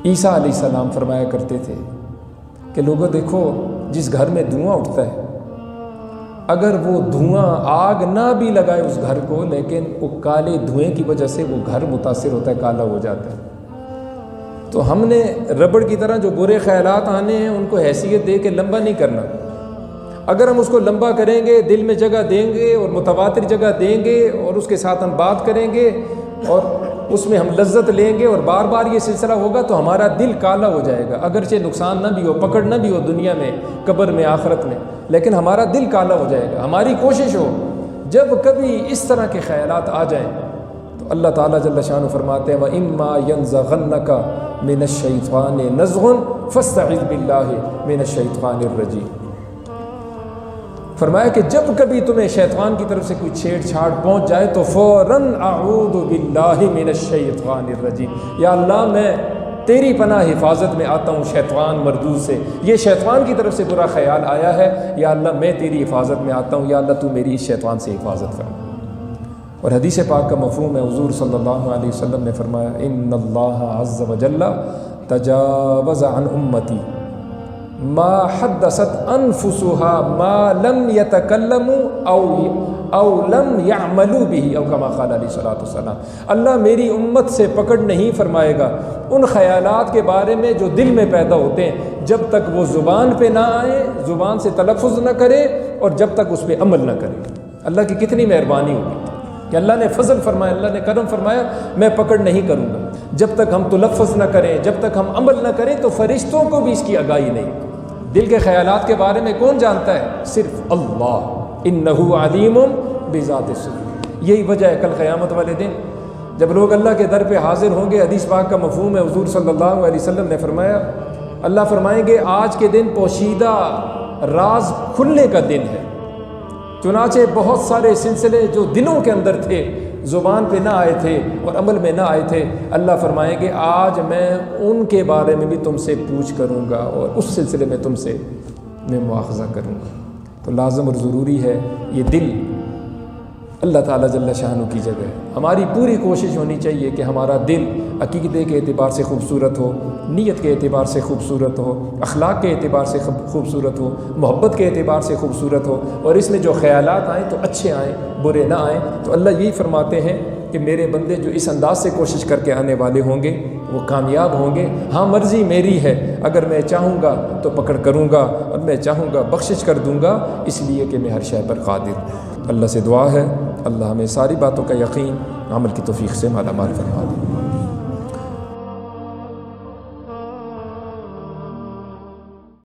عیسیٰ علیہ السلام فرمایا کرتے تھے کہ لوگوں دیکھو، جس گھر میں دھواں اٹھتا ہے، اگر وہ دھواں آگ نہ بھی لگائے اس گھر کو، لیکن وہ کالے دھوئیں کی وجہ سے وہ گھر متاثر ہوتا ہے، کالا ہو جاتا ہے۔ تو ہم نے ربڑ کی طرح جو برے خیالات آنے ہیں ان کو حیثیت دے کے لمبا نہیں کرنا۔ اگر ہم اس کو لمبا کریں گے، دل میں جگہ دیں گے اور متواتر جگہ دیں گے اور اس کے ساتھ ہم بات کریں گے اور اس میں ہم لذت لیں گے اور بار بار یہ سلسلہ ہوگا تو ہمارا دل کالا ہو جائے گا، اگرچہ نقصان نہ بھی ہو، پکڑ نہ بھی ہو دنیا میں، قبر میں، آخرت میں، لیکن ہمارا دل کالا ہو جائے گا۔ ہماری کوشش ہو جب کبھی اس طرح کے خیالات آ جائیں تو اللہ تعالیٰ جل شانہ فرماتے ہیں وَإِمَّا يَنزَغَنَّكَ مِنَ الشَّيْطَانِ نَزْغٌ فَاسْتَعِذْ بِاللَّهِ مِنَ الشَّيْطَانِ الرَّجِيمِ۔ فرمایا کہ جب کبھی تمہیں شیطان کی طرف سے کوئی چھیڑ چھاڑ پہنچ جائے تو فوراً اعوذ باللہ من الشیطان الرجیم، یا اللہ میں تیری پناہ حفاظت میں آتا ہوں شیطان مردود سے، یہ شیطان کی طرف سے برا خیال آیا ہے، یا اللہ میں تیری حفاظت میں آتا ہوں، یا اللہ تو میری اس شیطان سے حفاظت فرما۔ اور حدیث پاک کا مفہوم ہے، حضور صلی اللہ علیہ وسلم نے فرمایا ان اللہ عز وجل تجاوز عن امتی ما حدثت انفسها ما لم يتكلموا او لم يعملوا به او كما قال علیہ الصلوۃ والسلام۔ اللہ میری امت سے پکڑ نہیں فرمائے گا ان خیالات کے بارے میں جو دل میں پیدا ہوتے ہیں، جب تک وہ زبان پہ نہ آئے، زبان سے تلفظ نہ کرے اور جب تک اس پہ عمل نہ کرے۔ اللہ کی کتنی مہربانی ہوگی کہ اللہ نے فضل فرمایا، اللہ نے کرم فرمایا، میں پکڑ نہیں کروں گا جب تک ہم تلفظ نہ کریں، جب تک ہم عمل نہ کریں۔ تو فرشتوں کو بھی اس کی آگاہی نہیں۔ دل کے خیالات کے بارے میں کون جانتا ہے؟ صرف اللہ، انہ علیم بذات الصدور۔ یہی وجہ ہے کل قیامت والے دن جب لوگ اللہ کے در پہ حاضر ہوں گے، حدیث پاک کا مفہوم ہے، حضور صلی اللہ علیہ وسلم نے فرمایا، اللہ فرمائیں گے آج کے دن پوشیدہ راز کھلنے کا دن ہے، چنانچہ بہت سارے سلسلے جو دلوں کے اندر تھے، زبان پہ نہ آئے تھے اور عمل میں نہ آئے تھے، اللہ فرمائیں گے آج میں ان کے بارے میں بھی تم سے پوچھ کروں گا اور اس سلسلے میں تم سے میں مواخذہ کروں گا۔ تو لازم اور ضروری ہے یہ دل اللہ تعالیٰ جل شانہ کی جگہ ہے۔ ہماری پوری کوشش ہونی چاہیے کہ ہمارا دل عقیدے کے اعتبار سے خوبصورت ہو، نیت کے اعتبار سے خوبصورت ہو، اخلاق کے اعتبار سے خوبصورت ہو، محبت کے اعتبار سے خوبصورت ہو، اور اس میں جو خیالات آئیں تو اچھے آئیں، برے نہ آئیں۔ تو اللہ یہی فرماتے ہیں کہ میرے بندے جو اس انداز سے کوشش کر کے آنے والے ہوں گے وہ کامیاب ہوں گے۔ ہاں مرضی میری ہے، اگر میں چاہوں گا تو پکڑ کروں گا اور میں چاہوں گا بخشش کر دوں گا، اس لیے کہ میں ہر شے پر قادر ہوں۔ اللہ سے دعا ہے اللہ ہمیں ساری باتوں کا یقین عمل کی توفیق سے مالا مال فرما دے۔